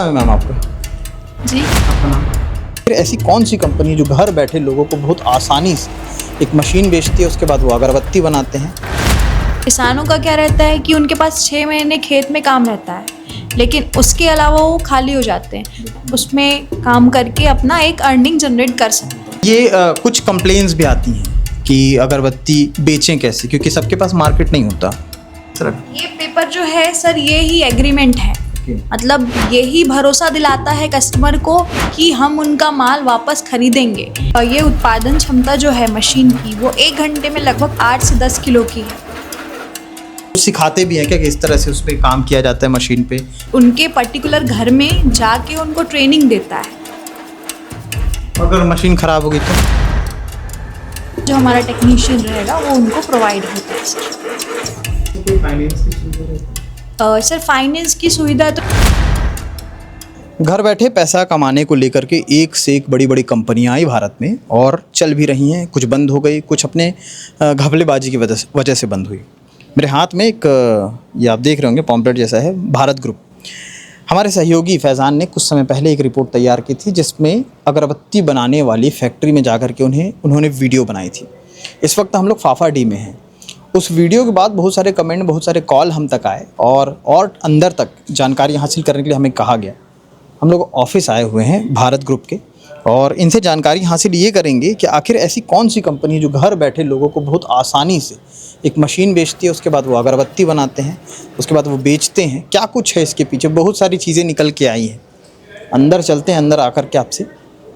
है मैम आपका? जी। आपका नाम? फिर ऐसी कौन सी कंपनी है जो घर बैठे लोगों को बहुत आसानी से एक मशीन बेचती है, उसके बाद वो अगरबत्ती बनाते हैं? किसानों का क्या रहता है कि उनके पास 6 महीने खेत में काम रहता है, लेकिन उसके अलावा वो खाली हो जाते हैं, उसमें काम करके अपना एक अर्निंग जनरेट कर सकते हैं। ये कुछ कंप्लेंट्स भी आती हैं कि अगरबत्ती बेचें कैसे, क्योंकि सबके पास मार्केट नहीं होता। ये पेपर जो है सर, ये ही एग्रीमेंट है, मतलब यही भरोसा दिलाता है कस्टमर को कि हम उनका माल वापस खरीदेंगे। और ये उत्पादन क्षमता जो है मशीन की, वो 1 घंटे में लगभग 8 से 10 किलो की है। सिखाते भी हैं क्या कि इस तरह से उस पर काम किया जाता है मशीन पे? उनके पर्टिकुलर घर में जाके उनको ट्रेनिंग देता है। अगर मशीन ख़राब होगी तो जो हमारा टेक्नीशियन रहेगा वो उनको प्रोवाइड होता है सर। सर फाइनेंस की सुविधा तो घर बैठे पैसा कमाने को लेकर के एक से एक बड़ी बड़ी कंपनियां आई भारत में और चल भी रही हैं। कुछ बंद हो गई, कुछ अपने घपलेबाजी की वजह से बंद हुई। मेरे हाथ में एक ये आप देख रहे होंगे पॉम्पलेट जैसा है, भारत ग्रुप। हमारे सहयोगी फैज़ान ने कुछ समय पहले एक रिपोर्ट तैयार की थी जिसमें अगरबत्ती बनाने वाली फैक्ट्री में जाकर के उन्होंने वीडियो बनाई थी। इस वक्त हम लोग फाफाडी में हैं। उस वीडियो के बाद बहुत सारे कमेंट, बहुत सारे कॉल हम तक आए और अंदर तक जानकारी हासिल करने के लिए हमें कहा गया। हम लोग ऑफिस आए हुए हैं भारत ग्रुप के और इनसे जानकारी हासिल ये करेंगे कि आखिर ऐसी कौन सी कंपनी है जो घर बैठे लोगों को बहुत आसानी से एक मशीन बेचती है, उसके बाद वो अगरबत्ती बनाते हैं, उसके बाद वो बेचते हैं। क्या कुछ है इसके पीछे, बहुत सारी चीज़ें निकल के आई हैं। अंदर चलते हैं, अंदर आकर के आपसे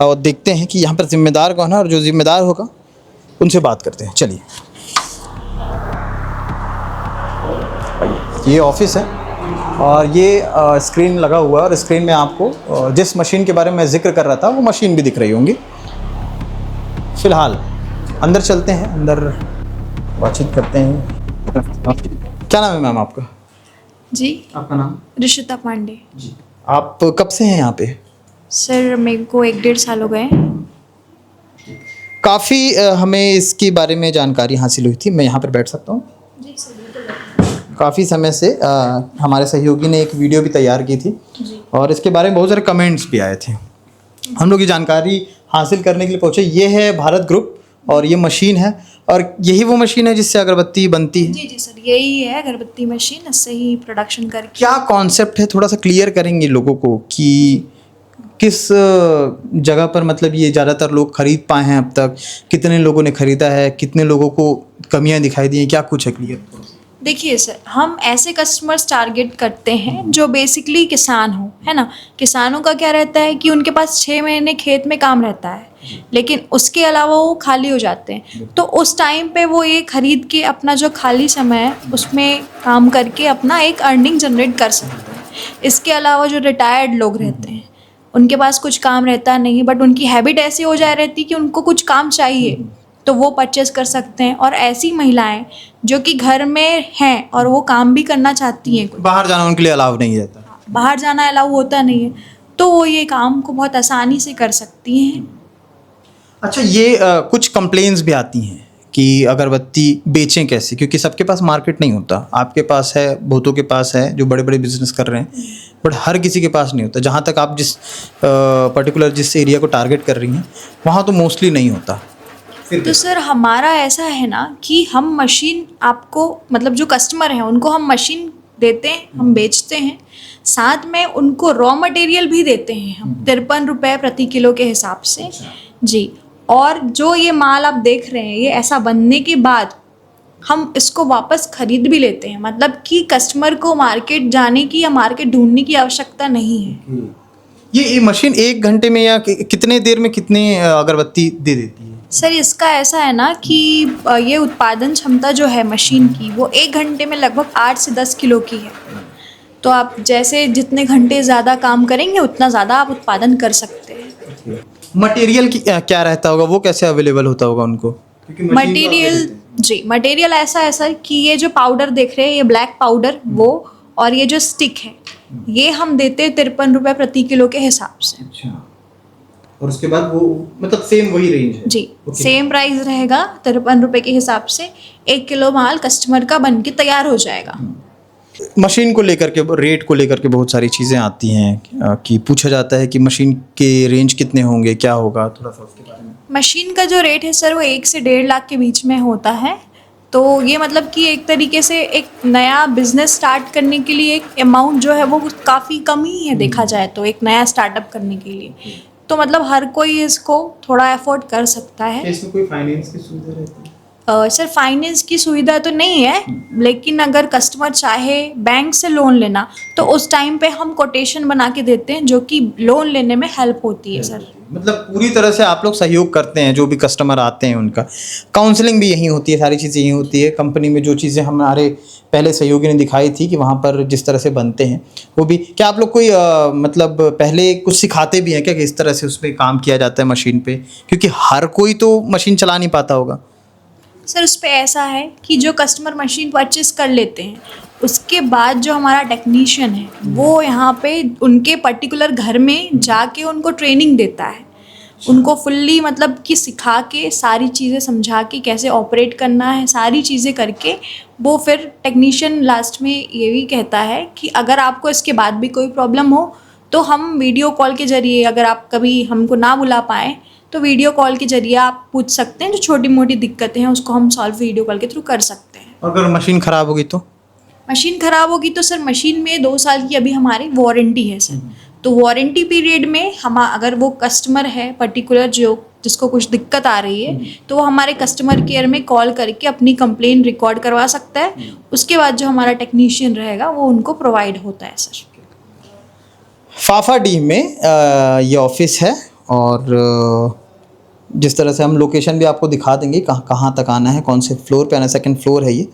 और देखते हैं कि यहाँ पर जिम्मेदार कौन है और जो जिम्मेदार होगा उनसे बात करते हैं। चलिए, ये ऑफिस है और ये स्क्रीन लगा हुआ है और स्क्रीन में आपको जिस मशीन के बारे में मैं जिक्र कर रहा था वो मशीन भी दिख रही होंगी। फ़िलहाल अंदर चलते हैं, अंदर बातचीत करते हैं। क्या नाम है मैम आपका? जी। आपका नाम? ऋषिता पांडे। जी। आप कब से हैं यहाँ पे? सर मेरे को 1-1.5 साल हो गए। काफ़ी हमें इसके बारे में जानकारी हासिल हुई थी। मैं यहाँ पर बैठ सकता हूँ? जी सर। काफ़ी समय से हमारे सहयोगी ने एक वीडियो भी तैयार की थी और इसके बारे में बहुत सारे कमेंट्स भी आए थे। हम लोग ये जानकारी हासिल करने के लिए पहुँचे। ये है भारत ग्रुप और ये मशीन है और यही वो मशीन है जिससे अगरबत्ती बनती है? जी जी सर, यही है अगरबत्ती मशीन, इससे ही प्रोडक्शन करके। क्या कॉन्सेप्ट है, थोड़ा सा क्लियर करेंगे लोगों को कि किस जगह पर मतलब ये ज़्यादातर लोग खरीद पाए हैं अब तक? कितने लोगों ने ख़रीदा है, कितने लोगों को कमियां दिखाई दी हैं, क्या कुछ है क्लियर? देखिए सर, हम ऐसे कस्टमर्स टारगेट करते हैं जो बेसिकली किसान हो, है ना। किसानों का क्या रहता है कि उनके पास 6 महीने खेत में काम रहता है, लेकिन उसके अलावा वो खाली हो जाते हैं। तो उस टाइम पे वो ये खरीद के अपना जो खाली समय है उसमें काम करके अपना एक अर्निंग जनरेट कर सकते हैं। इसके अलावा जो रिटायर्ड लोग रहते हैं, उनके पास कुछ काम रहता नहीं, बट उनकी हैबिट ऐसी हो जा रहती है कि उनको कुछ काम चाहिए, तो वो परचेस कर सकते हैं। और ऐसी महिलाएं जो कि घर में हैं और वो काम भी करना चाहती हैं, बाहर जाना उनके लिए अलाउ नहीं रहता, बाहर जाना अलाउ होता नहीं है, तो वो ये काम को बहुत आसानी से कर सकती हैं। अच्छा, ये कुछ कंप्लेंट्स भी आती हैं कि अगरबत्ती बेचें कैसे, क्योंकि सबके पास मार्केट नहीं होता। आपके पास है, बहुतों के पास है जो बड़े बड़े बिजनेस कर रहे हैं, बट हर किसी के पास नहीं होता। जहाँ तक आप जिस एरिया को टारगेट कर रही हैं वहाँ तो मोस्टली नहीं होता। तो सर हमारा ऐसा है ना कि हम मशीन आपको, मतलब जो कस्टमर हैं उनको हम मशीन देते हैं, हम बेचते हैं, साथ में उनको रॉ मटेरियल भी देते हैं हम 53 रुपये प्रति किलो के हिसाब से। जी। और जो ये माल आप देख रहे हैं, ये ऐसा बनने के बाद हम इसको वापस खरीद भी लेते हैं, मतलब कि कस्टमर को मार्केट जाने की या मार्केट ढूंढने की आवश्यकता नहीं है। ये मशीन 1 घंटे में या कितने देर में कितनी अगरबत्ती दे देती है? सर इसका ऐसा है ना कि ये उत्पादन क्षमता जो है मशीन की, वो 1 घंटे में लगभग 8 से 10 किलो की है। तो आप जैसे जितने घंटे ज़्यादा काम करेंगे उतना ज़्यादा आप उत्पादन कर सकते हैं। मटेरियल की क्या रहता होगा, वो कैसे अवेलेबल होता होगा उनको? मटेरियल, जी मटेरियल ऐसा है सर कि ये जो पाउडर देख रहे हैं, ये ब्लैक पाउडर वो, और ये जो स्टिक है ये हम देते हैं 53 रुपये प्रति किलो के हिसाब से। अच्छा, और उसके बाद वो मतलब सेम वही रेंज है? जी, सेम प्राइस रहेगा 53 रुपये के हिसाब से। 1 किलो माल कस्टमर का बन के तैयार हो जाएगा। मशीन को लेकर के, रेट को लेकर के बहुत सारी चीज़ें आती हैं कि पूछा जाता है कि मशीन के रेंज कितने होंगे, क्या होगा, थोड़ा सा उसके बारे में। मशीन का जो रेट है सर वो 1 से 1.5 लाख के बीच में होता है। तो ये मतलब कि एक तरीके से एक नया बिजनेस स्टार्ट करने के लिए एक अमाउंट जो है वो काफ़ी कम ही है देखा जाए तो, एक नया स्टार्टअप करने के लिए। तो मतलब हर कोई इसको थोड़ा अफोर्ड कर सकता है। इसमें कोई फाइनेंस की सुविधा रहती है? सर फाइनेंस की सुविधा तो नहीं है, लेकिन अगर कस्टमर चाहे बैंक से लोन लेना तो उस टाइम पे हम कोटेशन बना के देते हैं जो कि लोन लेने में हेल्प होती है सर। मतलब पूरी तरह से आप लोग सहयोग करते हैं, जो भी कस्टमर आते हैं उनका काउंसलिंग भी यहीं होती है, सारी चीज़ें यहीं होती है। कंपनी में जो चीज़ें हमारे पहले सहयोगी ने दिखाई थी कि वहाँ पर जिस तरह से बनते हैं वो भी, क्या आप लोग कोई मतलब पहले कुछ सिखाते भी हैं क्या कि इस तरह से उस पर काम किया जाता है मशीन पे, क्योंकि हर कोई तो मशीन चला नहीं पाता होगा। सर उस पर ऐसा है कि जो कस्टमर मशीन परचेस कर लेते हैं उसके बाद जो हमारा टेक्नीशियन है वो यहाँ पे उनके पर्टिकुलर घर में जाके उनको ट्रेनिंग देता है, उनको फुल्ली मतलब कि सिखा के सारी चीज़ें समझा के कैसे ऑपरेट करना है, सारी चीज़ें करके वो फिर टेक्नीशियन लास्ट में ये भी कहता है कि अगर आपको इसके बाद भी कोई प्रॉब्लम हो तो हम वीडियो कॉल के ज़रिए, अगर आप कभी हमको ना बुला पाएँ तो वीडियो कॉल के जरिए आप पूछ सकते हैं, जो छोटी मोटी दिक्कतें हैं उसको हम सॉल्व वीडियो कॉल के थ्रू कर सकते हैं। अगर मशीन ख़राब होगी तो? मशीन ख़राब होगी तो सर मशीन में 2 साल की अभी हमारी वारंटी है सर। तो वारंटी पीरियड में हम, अगर वो कस्टमर है पर्टिकुलर जो जिसको कुछ दिक्कत आ रही है तो वो हमारे कस्टमर केयर में कॉल करके अपनी कंप्लेन रिकॉर्ड करवा सकता है। उसके बाद जो हमारा टेक्नीशियन रहेगा वो उनको प्रोवाइड होता है सर। फाफाडीह में ये ऑफिस है और जिस तरह से हम लोकेशन भी आपको दिखा देंगे कहाँ तक आना है, कौन से फ्लोर पे आना है। 2nd फ्लोर है ये,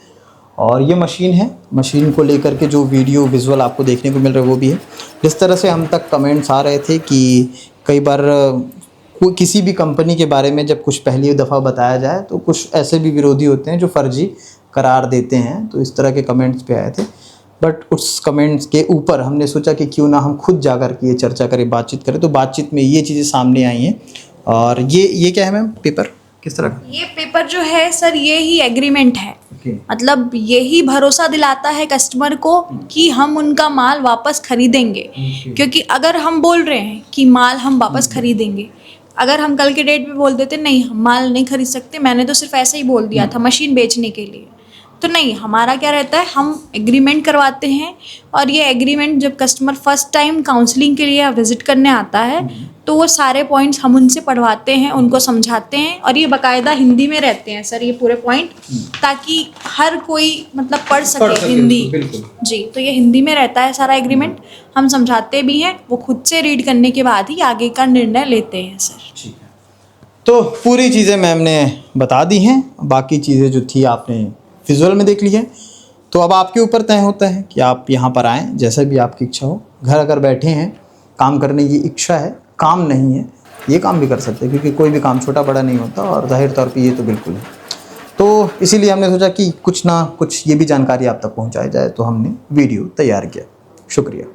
और ये मशीन है। मशीन को लेकर के जो वीडियो विजुअल आपको देखने को मिल रहा है वो भी है। जिस तरह से हम तक कमेंट्स आ रहे थे कि कई बार कोई किसी भी कंपनी के बारे में जब कुछ पहली दफ़ा बताया जाए तो कुछ ऐसे भी विरोधी होते हैं जो फर्जी करार देते हैं, तो इस तरह के कमेंट्स पे आए थे। बट उस कमेंट्स के ऊपर हमने सोचा कि क्यों ना हम खुद जाकर के ये चर्चा करें, बातचीत करें। तो बातचीत में ये चीज़ें सामने आई हैं। और ये क्या है मैम, पेपर किस तरह का? ये पेपर जो है सर ये ही एग्रीमेंट है। Okay. मतलब यही भरोसा दिलाता है कस्टमर को कि हम उनका माल वापस खरीदेंगे। क्योंकि अगर हम बोल रहे हैं कि माल हम वापस खरीदेंगे, अगर हम कल के डेट पे बोल देते नहीं हम माल नहीं खरीद सकते, मैंने तो सिर्फ ऐसे ही बोल दिया था मशीन बेचने के लिए, तो नहीं, हमारा क्या रहता है हम एग्रीमेंट करवाते हैं। और ये एग्रीमेंट जब कस्टमर फर्स्ट टाइम काउंसलिंग के लिए विज़िट करने आता है तो वो सारे पॉइंट्स हम उनसे पढ़वाते हैं, उनको समझाते हैं, और ये बाकायदा हिंदी में रहते हैं सर ये पूरे पॉइंट, ताकि हर कोई मतलब पढ़ सके हिंदी। जी, तो ये हिंदी में रहता है सारा एग्रीमेंट, हम समझाते भी हैं, वो खुद से रीड करने के बाद ही आगे का निर्णय लेते हैं सर। ठीक है, तो पूरी चीज़ें मैम ने बता दी हैं, बाकी चीज़ें जो थी आपने विजुअल में देख ली है। तो अब आपके ऊपर तय होता है कि आप यहाँ पर आएँ, जैसा भी आपकी इच्छा हो। घर अगर बैठे हैं, काम करने की इच्छा है, काम नहीं है, ये काम भी कर सकते हैं, क्योंकि कोई भी काम छोटा बड़ा नहीं होता, और जाहिर तौर पे ये तो बिल्कुल है। तो इसीलिए हमने सोचा कि कुछ ना कुछ ये भी जानकारी आप तक पहुँचाई जाए, तो हमने वीडियो तैयार किया। शुक्रिया।